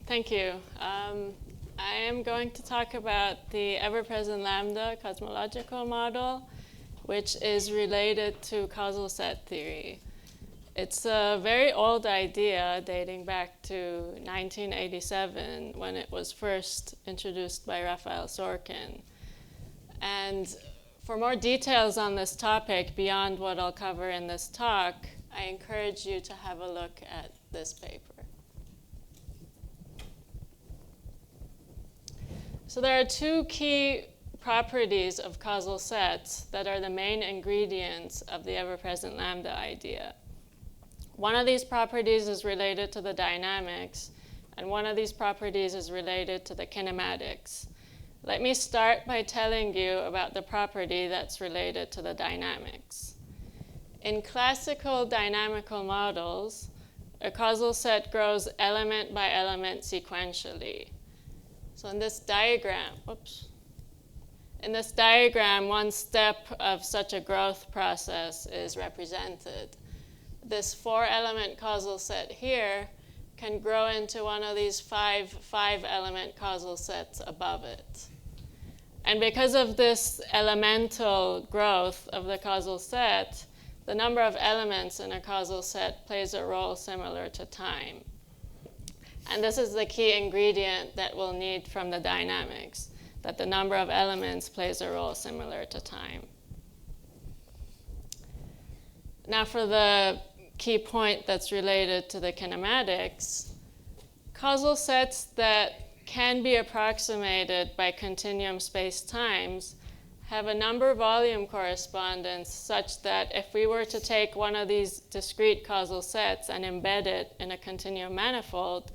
Thank you. I am going to talk about the ever-present lambda cosmological model, which is related to causal set theory. It's a very old idea dating back to 1987 when it was first introduced by Raphael Sorkin. And for more details on this topic beyond what I'll cover in this talk, I encourage you to have a look at this paper. So there are two key properties of causal sets that are the main ingredients of the ever-present lambda idea. One of these properties is related to the dynamics, and one of these properties is related to the kinematics. Let me start by telling you about the property that's related to the dynamics. In classical dynamical models, a causal set grows element by element sequentially. So in this diagram, one step of such a growth process is represented. This 4-element causal set here can grow into one of these five-element causal sets above it. And because of this elemental growth of the causal set, the number of elements in a causal set plays a role similar to time. And this is the key ingredient that we'll need from the dynamics, that the number of elements plays a role similar to time. Now for the key point that's related to the kinematics, causal sets that can be approximated by continuum space-times have a number-volume correspondence such that if we were to take one of these discrete causal sets and embed it in a continuum manifold,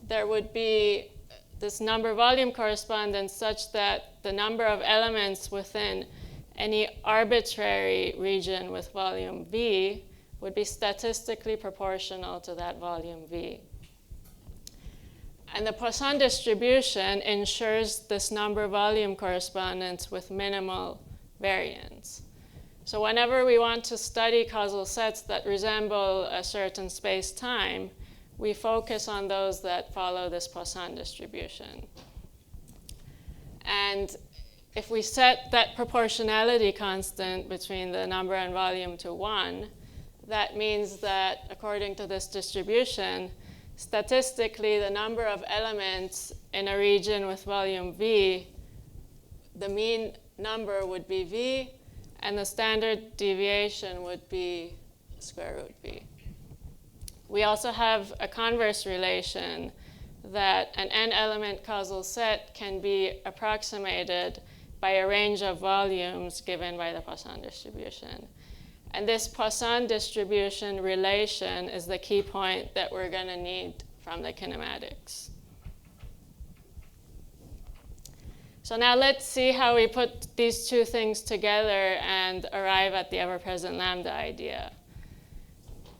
there would be this number-volume correspondence such that the number of elements within any arbitrary region with volume V would be statistically proportional to that volume V. And the Poisson distribution ensures this number-volume correspondence with minimal variance. So whenever we want to study causal sets that resemble a certain space-time, we focus on those that follow this Poisson distribution. And if we set that proportionality constant between the number and volume to 1, that means that according to this distribution, statistically the number of elements in a region with volume V, the mean number would be V, and the standard deviation would be square root V. We also have a converse relation that an n-element causal set can be approximated by a range of volumes given by the Poisson distribution. And this Poisson distribution relation is the key point that we're going to need from the kinematics. So now let's see how we put these two things together and arrive at the ever-present lambda idea.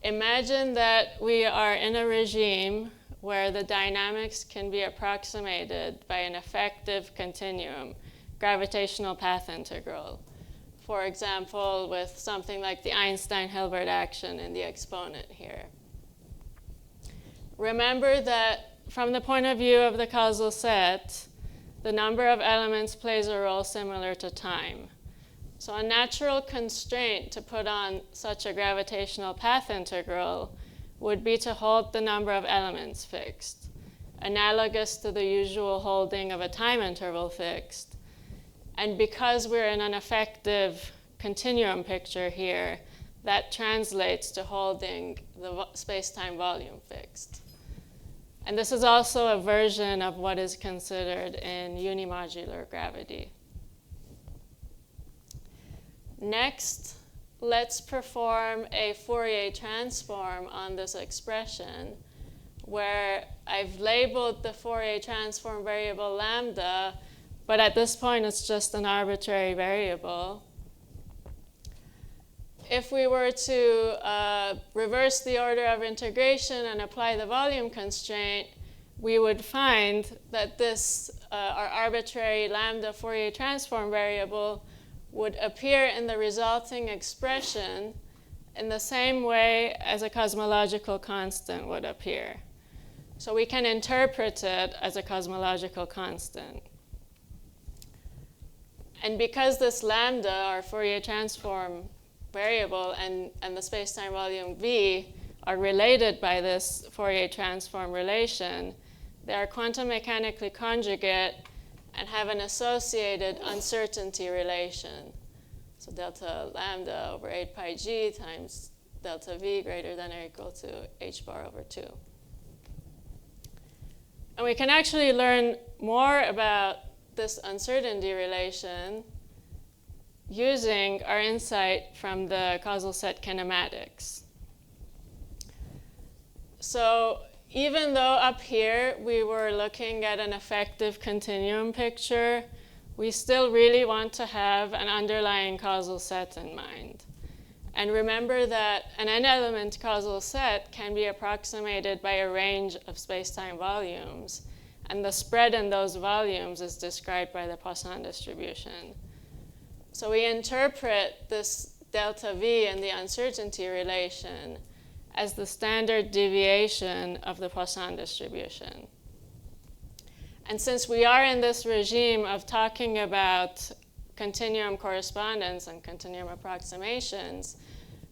Imagine that we are in a regime where the dynamics can be approximated by an effective continuum, gravitational path integral. For example, with something like the Einstein-Hilbert action in the exponent here. Remember that from the point of view of the causal set, the number of elements plays a role similar to time. So a natural constraint to put on such a gravitational path integral would be to hold the number of elements fixed, analogous to the usual holding of a time interval fixed. And because we're in an effective continuum picture here, that translates to holding the space-time volume fixed. And this is also a version of what is considered in unimodular gravity. Next, let's perform a Fourier transform on this expression where I've labeled the Fourier transform variable lambda, but at this point it's just an arbitrary variable. If we were to reverse the order of integration and apply the volume constraint, we would find that this, our arbitrary lambda Fourier transform variable would appear in the resulting expression in the same way as a cosmological constant would appear. So we can interpret it as a cosmological constant. And because this lambda, our Fourier transform variable, and the space-time volume V are related by this Fourier transform relation, they are quantum mechanically conjugate and have an associated uncertainty relation. So delta lambda over 8 pi g times delta V greater than or equal to h bar over 2. And we can actually learn more about this uncertainty relation using our insight from the causal set kinematics. So even though up here we were looking at an effective continuum picture, we still really want to have an underlying causal set in mind. And remember that an n-element causal set can be approximated by a range of space-time volumes, and the spread in those volumes is described by the Poisson distribution. So we interpret this delta V in the uncertainty relation as the standard deviation of the Poisson distribution. And since we are in this regime of talking about continuum correspondence and continuum approximations,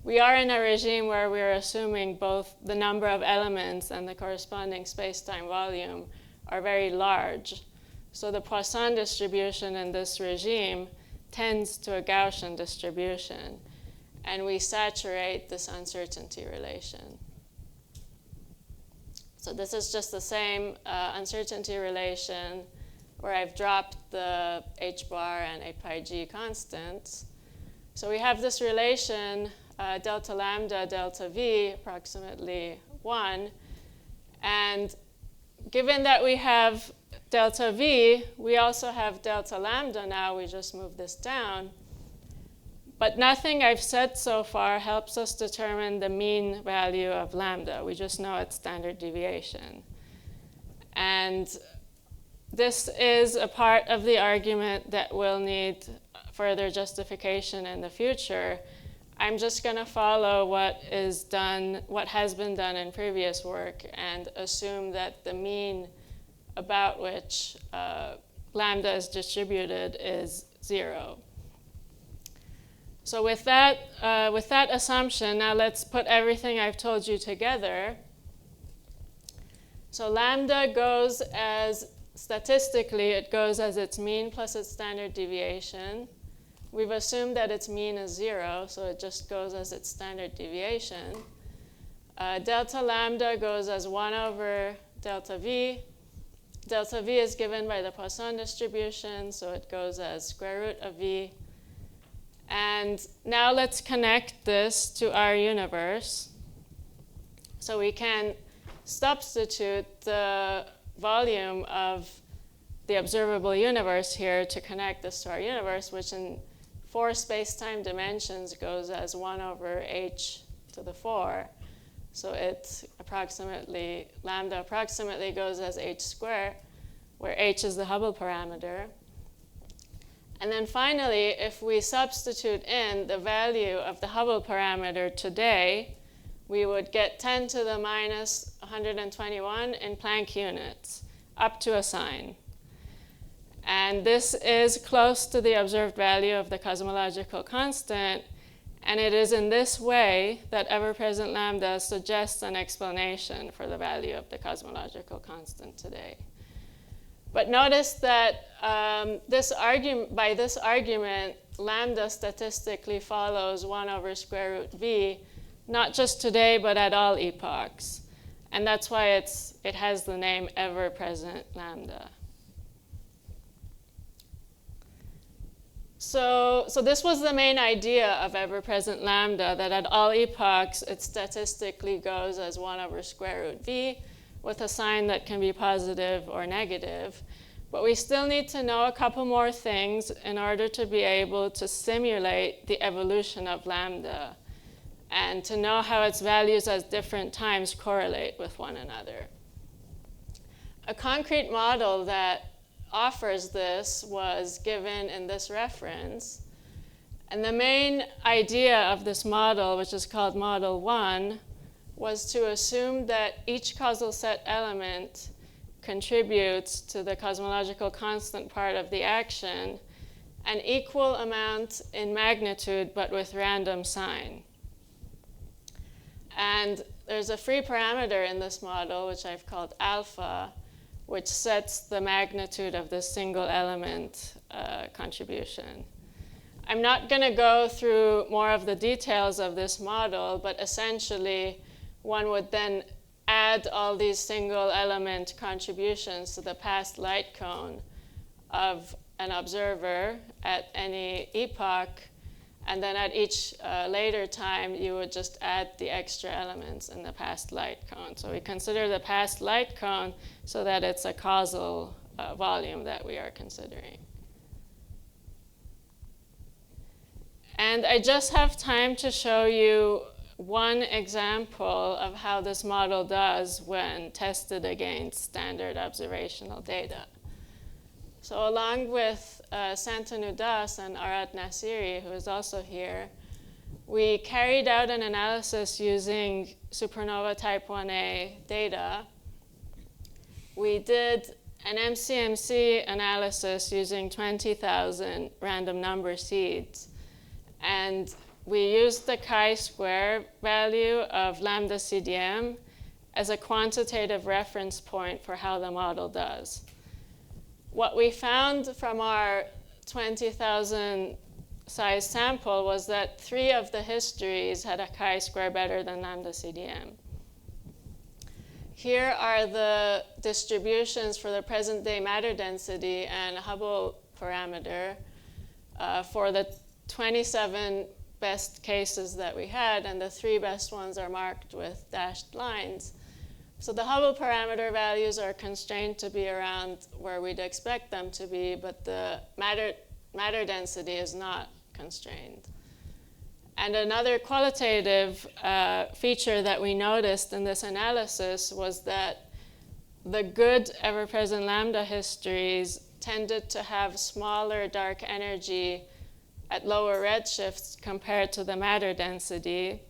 we are in a regime where we are assuming both the number of elements and the corresponding space-time volume are very large. So the Poisson distribution in this regime tends to a Gaussian distribution, and we saturate this uncertainty relation. So this is just the same uncertainty relation where I've dropped the h bar and 8 pi g constants. So we have this relation delta lambda delta V approximately 1, and given that we have delta V, we also have delta lambda now. We just move this down. But nothing I've said so far helps us determine the mean value of lambda. We just know its standard deviation. And this is a part of the argument that will need further justification in the future. I'm just going to follow what has been done in previous work and assume that the mean about which lambda is distributed is 0. So with that assumption, now let's put everything I've told you together. So lambda goes as, statistically, it goes as its mean plus its standard deviation. We've assumed that its mean is 0, so it just goes as its standard deviation. Delta lambda goes as 1 over delta V. Delta V is given by the Poisson distribution, so it goes as square root of V. And now let's connect this to our universe. So we can substitute the volume of the observable universe here to connect this to our universe, which in 4 space-time dimensions goes as 1 over h to the 4. So lambda approximately goes as h squared, where h is the Hubble parameter. And then finally, if we substitute in the value of the Hubble parameter today, we would get 10 to the minus 121 in Planck units, up to a sign. And this is close to the observed value of the cosmological constant, and it is in this way that ever-present lambda suggests an explanation for the value of the cosmological constant today. But notice that by this argument, lambda statistically follows 1 over square root V, not just today, but at all epochs. And that's why it has the name ever-present lambda. So this was the main idea of ever-present lambda, that at all epochs, it statistically goes as 1 over square root V, with a sign that can be positive or negative. But we still need to know a couple more things in order to be able to simulate the evolution of lambda and to know how its values at different times correlate with one another. A concrete model that offers this was given in this reference. And the main idea of this model, which is called Model 1, was to assume that each causal set element contributes to the cosmological constant part of the action an equal amount in magnitude, but with random sign. And there's a free parameter in this model, which I've called alpha, which sets the magnitude of this single element contribution. I'm not going to go through more of the details of this model, but essentially one would then add all these single element contributions to the past light cone of an observer at any epoch, and then at each later time you would just add the extra elements in the past light cone. So we consider the past light cone so that it's a causal volume that we are considering. And I just have time to show you one example of how this model does when tested against standard observational data. So along with Santanu Das and Arad Nasiri, who is also here, we carried out an analysis using supernova type 1a data. We did an MCMC analysis using 20,000 random number seeds. And we used the chi-square value of lambda CDM as a quantitative reference point for how the model does. What we found from our 20,000 size sample was that 3 of the histories had a chi-square better than lambda CDM. Here are the distributions for the present-day matter density and Hubble parameter for the 27 best cases that we had, and the 3 best ones are marked with dashed lines. So the Hubble parameter values are constrained to be around where we'd expect them to be, but the matter density is not constrained. And another qualitative feature that we noticed in this analysis was that the good ever-present lambda histories tended to have smaller dark energy at lower redshifts compared to the matter density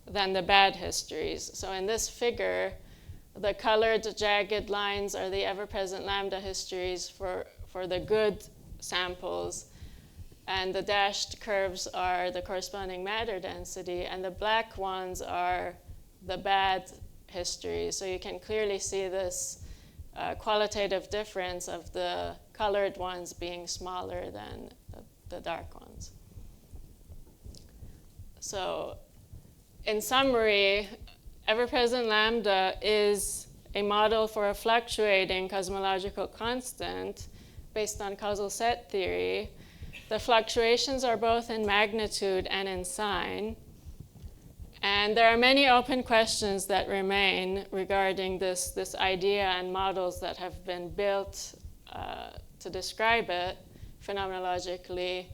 than the bad histories. So in this figure, the colored jagged lines are the ever-present lambda histories for the good samples, and the dashed curves are the corresponding matter density, and the black ones are the bad histories. So you can clearly see this qualitative difference of the colored ones being smaller than the dark ones. So in summary, ever-present lambda is a model for a fluctuating cosmological constant based on causal set theory. The fluctuations are both in magnitude and in sign. And there are many open questions that remain regarding this idea and models that have been built to describe it phenomenologically.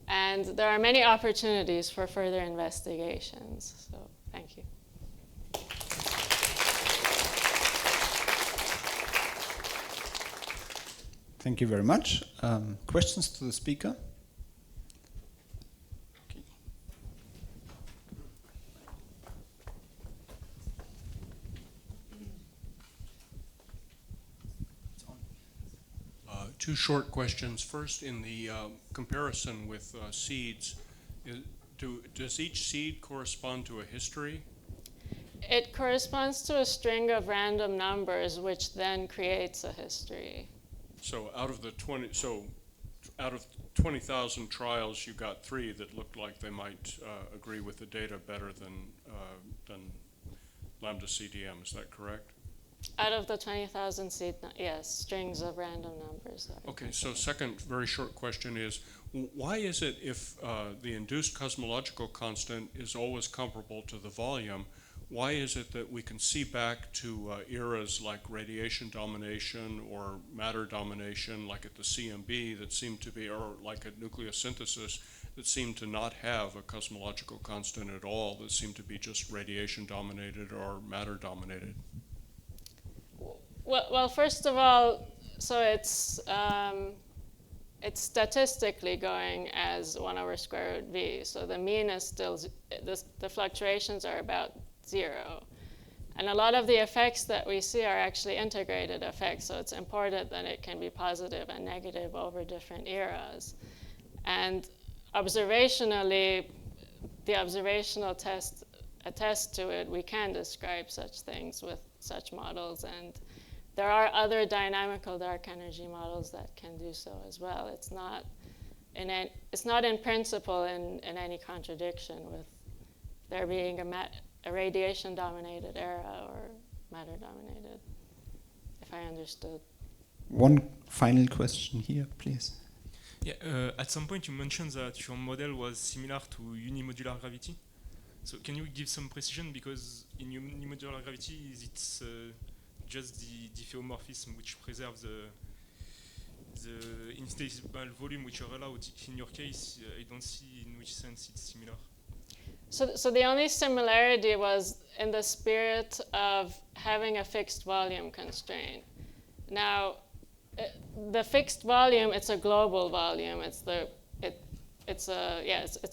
And there are many opportunities for further investigations. So thank you. Thank you very much. Questions to the speaker? Okay. Two short questions. First, in the comparison with seeds, does each seed correspond to a history? It corresponds to a string of random numbers, which then creates a history. So out of 20,000 trials, you got 3 that looked like they might agree with the data better than lambda CDM. Is that correct? Out of the 20,000 seed, yes, strings of random numbers. Okay, so second very short question is, why is it if the induced cosmological constant is always comparable to the volume, why is it that we can see back to eras like radiation domination or matter domination, like at the CMB, that seem to be, or like at nucleosynthesis, that seem to not have a cosmological constant at all, that seem to be just radiation dominated or matter dominated? Well, first of all, so it's statistically going as 1 over square root v. So the mean is still, the fluctuations are about 0. And a lot of the effects that we see are actually integrated effects, so it's important that it can be positive and negative over different eras. And observationally, the observational test attests to it. We can describe such things with such models, and there are other dynamical dark energy models that can do so as well. It's not in principle in any contradiction with there being a radiation-dominated era or matter-dominated, if I understood. One final question here, please. Yeah, at some point you mentioned that your model was similar to unimodular gravity. So can you give some precision, because in unimodular gravity it's just the diffeomorphism which preserves the infinitesimal volume which are allowed. In your case, I don't see in which sense it's similar. So the only similarity was in the spirit of having a fixed volume constraint. Now, the fixed volume, it's a global volume. It's a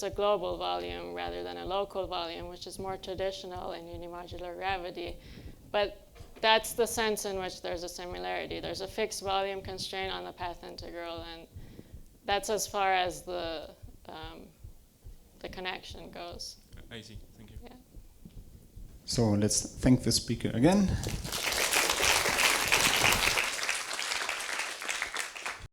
global volume rather than a local volume, which is more traditional in unimodular gravity. But that's the sense in which there's a similarity. There's a fixed volume constraint on the path integral, and that's as far as the connection goes. I see. Thank you. Yeah. So let's thank the speaker again.